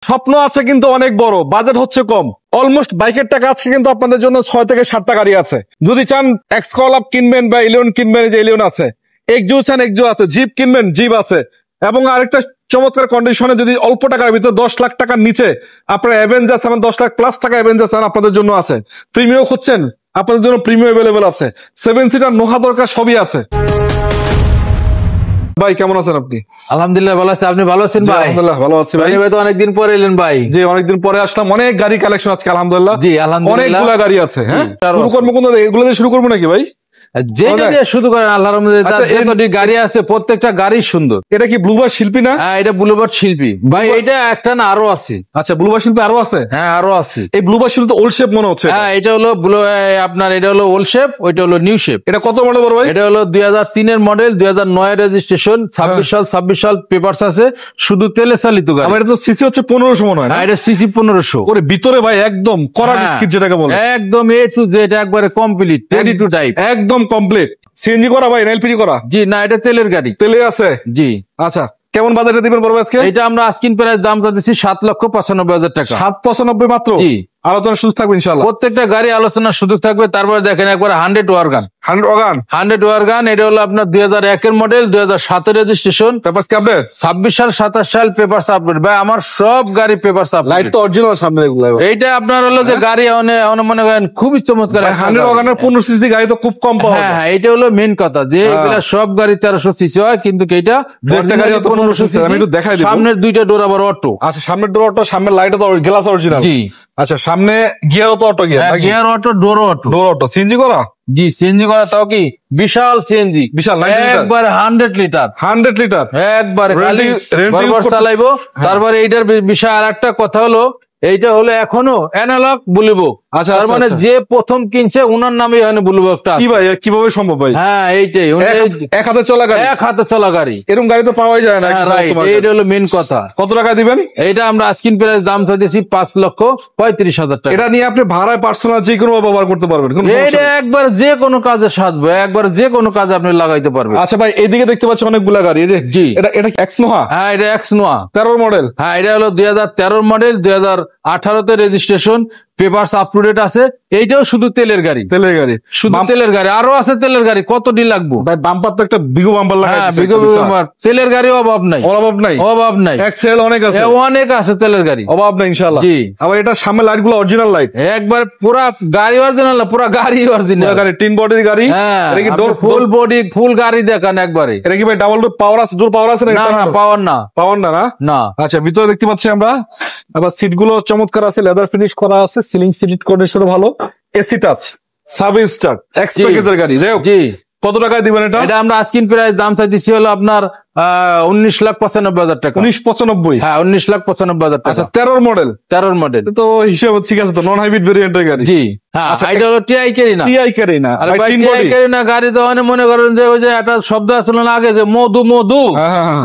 স্বপ্ন আছে কিন্তু অনেক বড়, বাজেট হচ্ছে কম। অলমোস্ট বাইকের টাকা আজকে কিন্তু আপনাদের জন্য 6 থেকে 7টা গাড়ি আছে। যদি চান এক্সকল আপ কিনবেন বা এলিয়ন কিনবেন, যে এলিয়ন আছে, এক্সজো চান এক্সজো আছে, জিপ কিনবেন জিপ আছে, এবং আরেকটা চমৎকার কন্ডিশনে যদি অল্প টাকার ভিতরে 10 লাখ টাকার নিচে আপনারা অ্যাভেঞ্জার 10 লাখ প্লাস টাকা অ্যাভেঞ্জার আপনাদের জন্য আছে। প্রিমিয়াম খুঁজছেন, আপনাদের জন্য প্রিমিয়াম অ্যাভেলেবল আছে। 7 সিটার নোহা দরকার সবই আছে। ভাই কেমন আছেন আপনি? আলহামদুলিল্লাহ ভালো আছি। আপনি ভালো আছেন ভাই? আলহামদুলিল্লাহ ভালো আছি ভাই। ভাই তো অনেকদিন পরে এলেন ভাই। জি অনেকদিন পরে আসলাম, অনেক গাড়ি কালেকশন আজকে আলহামদুলিল্লাহ। জি আলহামদুলিল্লাহ অনেকগুলা গাড়ি আছে। হ্যাঁ শুরু করবো কোন এগুলো দিয়ে শুরু করবো নাকি ভাই? যেটা দিয়ে শুরু করেন আল্লাহর রহমতে। যতটি গাড়ি আছে প্রত্যেকটা গাড়ি সুন্দর। এটা কি ব্লুবার্ড শিল্পী না? হ্যাঁ এটা ব্লুবার্ড শিল্পী ভাই। এটা একটা না আরো আছে। আচ্ছা ব্লুবার্ড শিল্পী আরো আছে? হ্যাঁ আরো আছে। এই ব্লুবার্ড শিল্পী তো ওল্ড শেপ মনে হচ্ছে। হ্যাঁ এটা হলো আপনার এটা হলো ওল্ড শেপ, ওইটা হলো নিউ শেপ। এটা কত মডেল বড় ভাই? এটা হলো 2003 এর মডেল, 2009 এর রেজিস্ট্রেশন, 26 সাল পেপারস আছে, শুধু তেলে চালিত গাড়ি। আমার এটা তো সিসি হচ্ছে 1500 মনে হয় না? এটা সিসি 1500। ওরে ভিতরে ভাই একদম কড়া বিস্কিট যেটাকে বলে, একদম এ টু জেড একবারে কমপ্লিট 22 টাইপ, একদম কমপ্লিট। সিএনজি করা ভাই না এলপিজি করা? জি না এটা তেলের গাড়ি। তেলে আছে? জি। আচ্ছা কেমন বাজারে দিবেন বড় ভাই আজকে? এটা আমরা আস্কিং প্রাইস দাম চাচ্ছি 7,95,000 টাকা। 795 মাত্র? জি। আলোচনা সুযোগ থাকবে ইনশাআল্লাহ। প্রত্যেকটা গাড়ি আলোচনার সুযোগ থাকবে। তারপরে দেখেন একবার 100 ওয়ারগান। 100 ওয়ারগান। এটা হলো আপনার 2001 এর মডেল, 2007 এর রেজিস্ট্রেশন, পেপারস কি আপডেট? 26 সাল 27 সাল পেপারস আপডেট। ভাই আমার সব গাড়ি পেপারস আপডেট। লাইট তো অরিজিনাল সামনে এগুলো। এইটা আপনার হলো যে গাড়ি মনে করেন খুবই চমৎকার। 100 ওয়ারগানের 15 সিসি গাড়ি তো খুব কম পাওয়া যায়। হ্যাঁ এটা হলো মেইন কথা যে এগুলা সব গাড়ি 1300 সিসি হয়, কিন্তু এইটা গাড়ি তো 1500 সিসি। আমি একটু দেখাই দেব। সামনের দুইটা ডোর আবার অটো। আচ্ছা সামনের ডোর অটো, সামনের লাইট তো গ্লাস অরিজিনাল। জি। আচ্ছা সামনে গিয়ার তো অটো গিয়ার, গিয়ার অটো, ডোর অটো। ডোর অটো সিএনজি করা? জি সিএনজি করা। তাও কি বিশাল সিএনজি, বিশাল একবার 100 লিটার। 100 লিটার একবারে বারবার চালাইবো। তারপরে এইটার বিষয় আর একটা কথা হলো, এইটা হলো এখনো অ্যানালগ বলবো। আচ্ছা তার মানে যে প্রথম কিনছে উনার নামে এখানে বলবো একটা। কি ভাই কিভাবে সম্ভব ভাই? হ্যাঁ এইটাই এক হাতে চলা গাড়ি। এক হাতে চলা গাড়ি, এরকম গাড়ি তো পাওয়াই যায় না। এইটা হলো মেন কথা। কত টাকা দিবেন? এইটা আমরা আস্কিং প্রাইস দাম চাইতেছি 5,35,000 টাকা। এটা নিয়ে আপনি ভাড়ায় পার্সোনাল যে কোনো ব্যবহার করতে পারবেন। এটা একবার যে কোনো কাজে সাজবে, একবার যে কোনো কাজে আপনি লাগাইতে পারবেন। আচ্ছা ভাই এইদিকে দেখতে পাচ্ছি অনেকগুলা গাড়ি। এই যে জি এটা এক্স নোহা? হ্যাঁ এটা এক্স নোহা 13 মডেল। হ্যাঁ এটা হলো 2013 মডেল, 2018 তে registration, papers up to date আছে। এইটাও শুধু তেলের গাড়ি। তেলের গাড়ি, শুধু তেলের গাড়ি। আরো আছে তেলের গাড়ি, কতটি লাগবো ভাই? বাম্পার তো একটা বিগো বাম্পার লাগাইছে। বিগো বাম্পার। তেলের গাড়ি অভাব নাই, অভাব নাই, অভাব নাই। এক্সেল অনেক আছে, অনেক আছে তেলের গাড়ি, অভাব নাই ইনশাআল্লাহ। জি। আবার এটা সামনে লাইট গুলো অরিজিনাল লাইট, একবার পুরা গাড়ি অরিজিনাল না, পুরা গাড়ি অরিজিনাল গাড়ি, তিন বডির গাড়ি। এটা কি ডোর ফুল বডি ফুল গাড়ি দেখান একবারে। এটা কি ভাই ডাবল ডোর পাওয়ার আছে? ডোর পাওয়ার আছে না? না পাওয়ার না, পাওয়ার না না। আচ্ছা ভিতরে দেখতে পাচ্ছি আমরা। আবার সিট গুলো চমৎকার আছে, লেদার ফিনিশ করা আছে, সিলিং সিট কন্ডিশন ভালো, AC touch, sub start, x প্যাকেজের গাড়ি। যাই হোক জি। কত টাকায় দিবেন এটা? এটা আমরা আস্কিং প্রাইস দাম চাইতেছি হলো আপনার 19,95,000 টাকা। 1995? হ্যাঁ 19,95,000 টাকা। আচ্ছা 13 মডেল? 13 মডেল তো হিসাব ঠিক আছে তো, নন হাইব্রিড ভেরিয়েন্টের গাড়ি। জি হ্যাঁ। এটা হলো TI Carina. TI Carina TI Carina গাড়ি তো মনে করেন যে ওই যে একটা শব্দ আসলো না আগে যে মধু মধু,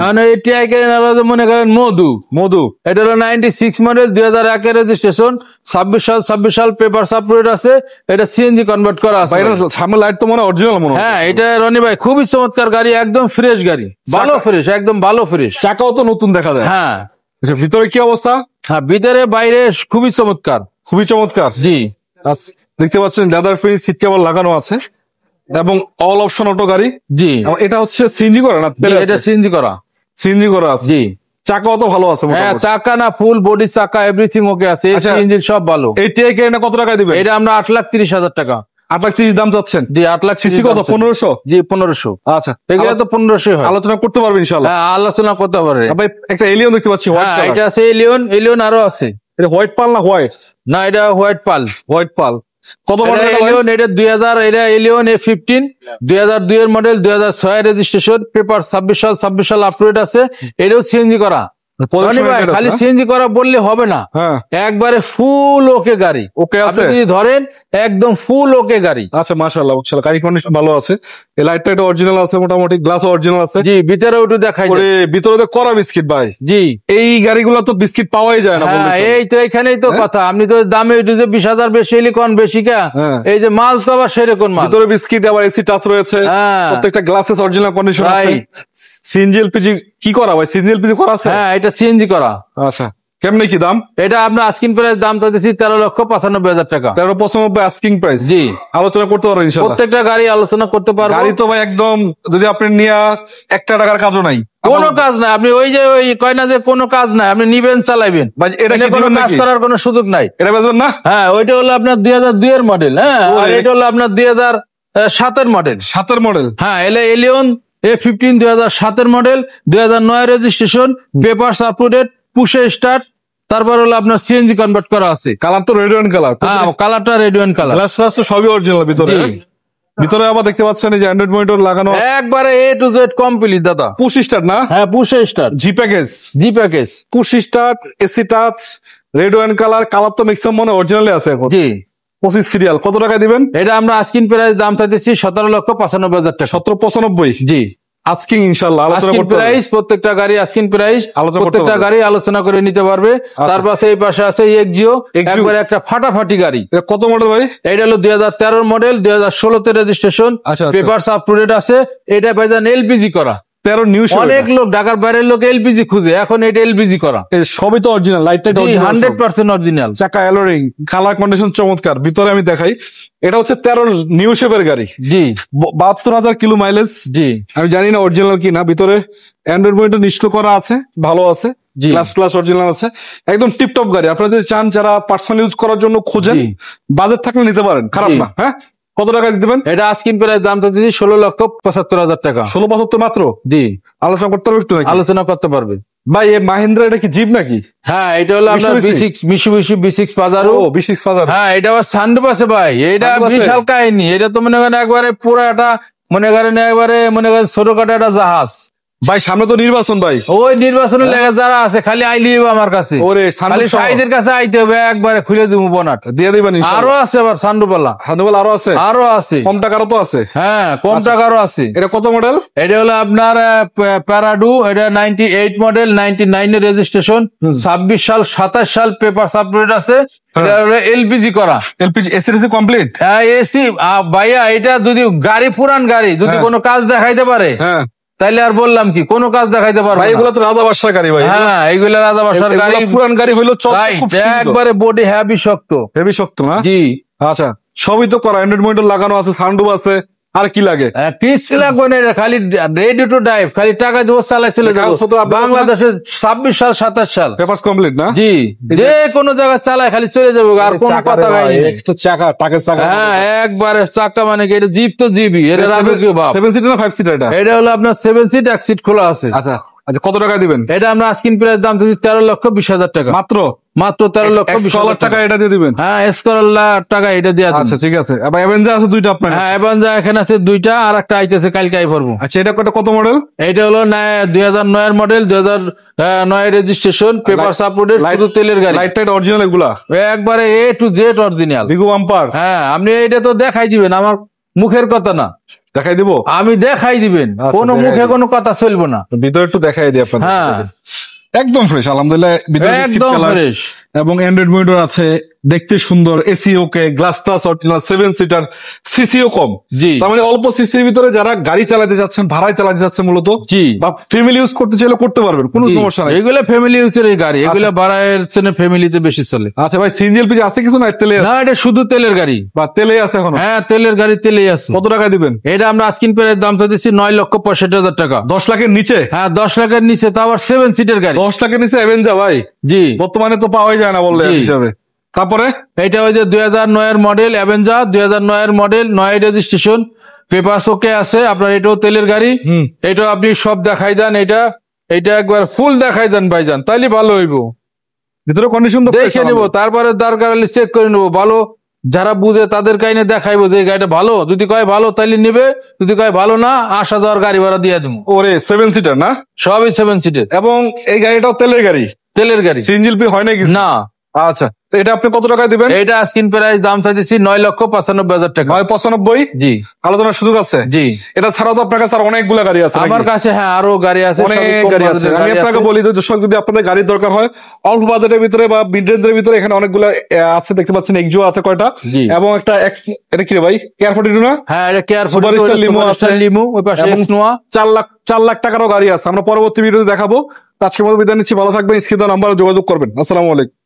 মানে এই টিআই ক্যারিনা মনে করেন মধু মধু। এটা হলো 96 মডেল, 2001 এর রেজিস্ট্রেশন, 26 সাল পেপারস আপডেট আছে। এটা সিএনজি কনভার্ট করা আছে। সামনে লাইট তো মনে অরিজিনাল মনে হয়। হ্যাঁ এটা রনি ভাই খুবই চমৎকার গাড়ি, একদম ফ্রেশ গাড়ি, ভালো ফ্রেশ, একদম ভালো ফ্রেশ। চাকাও তো নতুন দেখা যায়। হ্যাঁ ভিতরে কি অবস্থা? হ্যাঁ ভিতরে বাইরে খুবই চমৎকার, খুবই চমৎকার। জি দেখতে পাচ্ছেন লেদার ফিনিশ সিট কেবল লাগানো আছে এবং অল অপশন অটো গাড়ি। জি এটা হচ্ছে সিএনজি করা না? এটা সিএনজি করা, সিএনজি করা আছে। জি চাকাও তো ভালো আছে। হ্যাঁ চাকা না ফুল বডি চাকা এভরিথিং ওকে আছে, ইঞ্জিন সব ভালো। এই টিআই ক্যারিনা কত টাকা দিবেন? এটা আমরা 8,30,000 টাকা। 8,30,000 দাম চাচ্ছেন? জি 8,30,000। সিসি কত? 1500? জি 1500। আচ্ছা এগুলা তো 1500 হয়। আলোচনা করতে পারবেন ইনশাআল্লাহ। হ্যাঁ আলোচনা করতে পারবে। ভাই একটা এলিয়ন দেখতে পাচ্ছি, হোয়াইট কালার। এটা আছে এলিয়ন, এলিয়ন আরো আছে। এটা হোয়াইট পাল না হোয়াইট? না এটা হোয়াইট পাল, হোয়াইট পাল। কত মডেল এলিয়ন? এটা 2000, এটা এলিয়ন A15, 2002 এর মডেল, 2006 এর রেজিস্ট্রেশন, পেপার 26 সাল আপডেট আছে। এটাও সিএনজি করা। খালি সিএনজি করা বললে হবে না, একবারে ফুল ওকে গাড়ি। ওকে আছে যদি ধরেন একদম ফুল ওকে গাড়ি। আচ্ছা মাশাআল্লাহ মাশাআল্লাহ, গাড়ি কন্ডিশন ভালো আছে। এই লাইটটা এটা অরিজিনাল আছে, মোটামুটি গ্লাস অরিজিনাল আছে। জি ভিতরে ওটা দেখাই যায়। ভিতরে তো করা বিস্কিট ভাই। জি এই গাড়িগুলো তো বিস্কিট পাওয়াই যায় না বলতে। এই তো এখানেই তো কথা। আপনি তো দামে 20,000 বেশি এলি কোন বেশি কা, এই যে মাল তো আবার সেরকম মাল। ভিতরে বিস্কিট, আবার এসি টাচ রয়েছে, প্রত্যেকটা গ্লাসেস অরিজিনাল কন্ডিশন আছে। সিএনজি এলপিজি কি করা ভাই? সিএনজি এলপিজি করা আছে? হ্যাঁ এটা সিএনজি করা। আচ্ছা কেমনে কি দাম? এটা আপনার আস্কিং প্রাইস দাম চাইতেছি 13,95,000 টাকা। 13,95 আস্কিং প্রাইস। জি, আলোচনা করতে পারবেন ইনশাআল্লাহ। প্রত্যেকটা গাড়ি আলোচনা করতে পারবো। গাড়ি তো ভাই একদম, যদি আপনি নিয়ে একটা টাকার কাজও নাই, কোনো কাজ নাই। আপনি ওই যে ওই কয় না যে কোনো কাজ নাই, আপনি নিবেন চালাইবেন, ভাই এটা কি কোনো দিবেন কাজ নাকি? করার কোনো সুযোগ নাই। এটা বেচবেন না? হ্যাঁ, ওইটা হলো আপনার 2002 এর মডেল। হ্যাঁ, আর এটা হলো আপনার 2007 এর মডেল। 7 এর মডেল। হ্যাঁ, এলিয়ন A15 2007 এর model, 2009 registration, papers up to date, পুশে স্টার্ট, তারপর হলো আপনার সিএনজি কনভার্ট করা আছে। কালার তো রেড ওয়ান কালার। হ্যাঁ, কালারটা red one colour. Glass flush তো সবই অরিজিনাল ভিতরে। ভিতরে আবার দেখতে পাচ্ছেন এই যে অ্যান্ড্রয়েড মনিটর লাগানো, একবারে A to Z কমপ্লিট দাদা। পুশ স্টার্ট না? হ্যাঁ, পুশে start, G package. G package, push start, AC touch, red one colour. Colour তো ম্যাক্সিমাম মনে অরিজিনালি আছে এখন। জি। 25 সিরিয়াল। কত টাকায় দিবেন? এটা আমরা আস্কিং প্রাইস দাম চাইতেছি 17,95,000 টাকা। 17,95। জি, আজকিং ইনশাআল্লাহ আলোচনা আস্কিং করতে প্রাইস, প্রত্যেকটা গাড়ি আস্কিং প্রাইস, আলোচনা করতে প্রত্যেকটা পারবে। গাড়ি আলোচনা করে নিতে পারবে। তার পাশে এই পাশে আছে এক্সিও, একবারে একটা ফাটাফাটি গাড়ি। এটা কত মডেল ভাই? এটা হলো 2013 মডেল, 2016 তে রেজিস্ট্রেশন, আচ্ছা, আচ্ছা। পেপারস আপ টু ডেট আছে। এটা ভাইজান এলপিজি করা। 13 নিউ শেপ। অনেক লোক ঢাকার বাইরের লোক এলপিজি খুঁজে, এখন এটা এলপিজি করা। এই সবই তো original, light tight original, 100% original. চাকা অ্যালোরিং, কালার কন্ডিশন চমৎকার। ভিতরে আমি দেখাই, এটা হচ্ছে 13 নিউ শেপের গাড়ি। জি, 72,000 কিলো মাইলেজ। জি, আমি জানি না অরিজিনাল কিনা। ভিতরে অ্যান্ড্রয়েড মনিটর নিশ্চিত করা আছে, ভালো আছে। জি। গ্লাস গ্লাস অরিজিনাল আছে, একদম টিপটপ গাড়ি। আপনারা যদি চান, যারা পার্সোনাল ইউজ করার জন্য খোঁজেন, জি। বাজেট থাকলে নিতে পারেন, খারাপ জি। না। হ্যাঁ, কত টাকা দিবেন? এটা আস্কিং প্রাইস দাম চাইতেছি 16,75,000 টাকা। 16,75 মাত্র। জি, আলোচনা করতে পারবে একটু নাকি? আলোচনা করতে পারবে। ভাই এই মাহিন্দ্রা, এটা কি জিপ নাকি? হ্যাঁ, এটা হলো আপনার মিশুবিশি B6 পাজারো। ও, B6 ফাজার। হ্যাঁ, এটা আবার সানরুফ আছে ভাই। এটা সানরুফ আছে? বিশাল কাহিনী। এটা তো মনে করেন একবারে পুরো একটা, মনে করেন ছোটখাটো একটা জাহাজ। ভাই সামনে তো নির্বাচন ভাই। ওই নির্বাচনের লেগে যারা আছে খালি আইলি আমার কাছে, ওরে খালি সানরুফ সাইদের কাছে আইতে হবে, একবারে খুলে দিব বনাট। দিয়ে দিবেন ইনশাআল্লাহ। আরো আছে আবার সানরুফওয়ালা, হান্ডোল আরো আছে, আরো আছে, কম টাকারও তো আছে। হ্যাঁ, কম টাকারও আছে। এটা কত মডেল? এটা হলো আপনার প্যারাডু। এটা 98 মডেল, 99 এর রেজিস্ট্রেশন, 26 সাল 27 সাল পেপার আপডেট আছে। এটা হলো এলপিজি করা। LPG AC DC complete. হ্যাঁ, এসি। ভাইয়া এটা যদি গাড়ি, পুরান গাড়ি যদি কোনো কাজ দেখাইতে পারে, হ্যাঁ তাইলে আর বললাম কি, কোনো কাজ দেখাইতে পারবে ভাই, না। এগুলো তো রাজা বাদশার গাড়ি ভাই। হ্যাঁ, এইগুলা রাজা বাসার গাড়ি। এগুলো পুরান গাড়ি হইলো চলছে Right, খুব সীমিত। একবারে বডি হেভি শক্ত। হেভি শক্ত না? জি। আচ্ছা, সবই তো করা, অ্যান্ড্রয়েড মনিটর লাগানো আছে, সানরুফ আছে, আর কি লাগে? কিছু লাগবে না, এটা খালি রেডি টু ড্রাইভ, খালি টাকা দিব, চালাই চলে যাবো। কাগজপত্র আপনার আছে না? বাংলাদেশে 26 সাল 27 সাল পেপারস কমপ্লিট না? জি, যে কোনো জায়গায় চালায় খালি চলে যাবো, আর কোনো কথা নাই। একটু চাকা, টাকের চাকা। হ্যাঁ, একবারে চাকা, মানে কি এটা জিপ তো জিবি, এটা রাজকীয় ভাব। 7 সিটার না 5 সিটার এটা? এটা হলো আপনার 7 সিট, 1 সিট খোলা আছে। আচ্ছা আচ্ছা, কত টাকা দিবেন? এটা আমরা আস্কিং প্রাইস দাম চাচ্ছি 13,20,000 টাকা। মাত্র মাত্র 13,20,000 টাকা এটা দিয়ে দিবেন? হ্যাঁ, স্করল্লা টাকা এটা দিয়ে আচ্ছা ঠিক আছে। আবার অ্যাভেঞ্জার আছে দুইটা আপনার? হ্যাঁ, এভানজা এখানে আছে দুইটা, আর একটা আইতেছে কালকে আই পড়বো। আচ্ছা, এটা কত মডেল? এটা হলো 2009 এর মডেল, 2009 রেজিস্ট্রেশন, পেপার আপলোডেড, শুধু তেলের গাড়ি। লাইট টাইট অরিজিনাল এগুলা? একবারে A to Z অরিজিনাল। বিগু বাম্পার? হ্যাঁ, আপনি এটা তো দেখাই দিবেন, আমার মুখের কথা না, দেখাই দিব? আমি দেখাই দিবেন, আচ্ছা, কোনো দেখাই মুখে দিবেন। কোনো কথা চলবে না। ভিতরে একটু দেখাই দিই আপনাদের। হ্যাঁ, একদম ফ্রেশ আলহামদুলিল্লাহ। ভিতরে বিস্কিট একদম কালার ফ্রেশ। এবং অ্যান্ড্রয়েড মনিটর আছে, দেখতে সুন্দর। AC okay, glass touch original, 7 seater, সিসিও কম। জি, তার মানে অল্প সিসির ভিতরে যারা গাড়ি চালাতে যাচ্ছেন, ভাড়ায় চালাতে যাচ্ছেন মূলত, জি, বা ফ্যামিলি ইউজ করতে চাইলে করতে পারবেন, কোনো সমস্যা নাই। এগুলো ফ্যামিলি ইউজের গাড়ি, এগুলো ভাড়ার চেনে ফ্যামিলিতে বেশি চলে। আচ্ছা ভাই, সিএনজি এলপিজি আছে কিছু না? তেলে না, এটা শুধু তেলের গাড়ি। বা তেলে আছে এখন? হ্যাঁ, তেলের গাড়ি, তেলেই আছে। কত টাকা দিবেন? এটা আমরা আস্কিং প্রাইস দাম চাইছি 9,65,000 টাকা। 10 লাখের নিচে? হ্যাঁ, 10 লাখের নিচে, তা আবার 7 সিটের গাড়ি। 10 লাখের নিচে অ্যাভেঞ্জার ভাই জি, বর্তমানে তো পাওয়াই যায় না বললে জি। হিসাবে। তারপরে এটা ওই যে 2009 এর মডেল অ্যাভেঞ্জার, 2009 এর মডেল, 9 রেজিস্ট্রেশন, পেপারস ওকে আছে আপনার। এটাও তেলের গাড়ি। এটাও আপনি সব দেখাই দেন, এটা একবার ফুল দেখাই দেন ভাইজান, তাইলে ভালো হইব। ভিতরে কন্ডিশন তো দেখে নেবো, তারপরে দরকার হলে চেক করে নেবো। ভালো যারা বুঝে তাদের কাইনে দেখাইবো যে এই গাড়িটা ভালো। যদি কয় ভালো তাইলে নিবে, যদি কয় ভালো না, আসা যাওয়ার গাড়ি ভাড়া দিয়ে দেবো। ওরে 7 সিটার না? সবই 7 সিটের। এবং এই গাড়িটাও তেলের গাড়ি? তেলের গাড়ি। সিএনজি হয় না কিছু? না। আচ্ছা, তো এটা আপনি কত টাকা দিবেন? এটা আস্কিং প্রাইস দাম চাইছি 9,95,000 টাকা। 995? জি, আলোচনার সুযোগ আছে? জি। এটা ছাড়াও তো আপনার কাছে আর অনেকগুলো গাড়ি আছে? আমার কাছে হ্যাঁ আরো গাড়ি আছে, অনেক সবই কম গাড়ি আছে। বাজেটের আমি গাড়ি আপনাকে আছে। বলি যে দর্শক, যদি আপনাদের গাড়ির দরকার হয় অল্প বাজেটের ভিতরে বা মিড রেঞ্জের ভিতরে, এখানে অনেকগুলো আছে, দেখতে পাচ্ছেন। এক্সিও আছে কয়টা, জি। এবং একটা এটা কি রে ভাই, কেয়ার 42 না? হ্যাঁ, এটা কেয়ার সুপার স্টার লিমো আছে। লিমো, ওই পাশে এবং এক্স নোয়া। 4 লাখ টাকারও গাড়ি আছে, আমরা পরবর্তী ভিডিওতে দেখাবো। আজকের মতো বিদায় নিচ্ছি, ভালো থাকবেন, স্ক্রিনে নাম্বারে যোগাযোগ করবেন। আসসালামু আলাইকুম।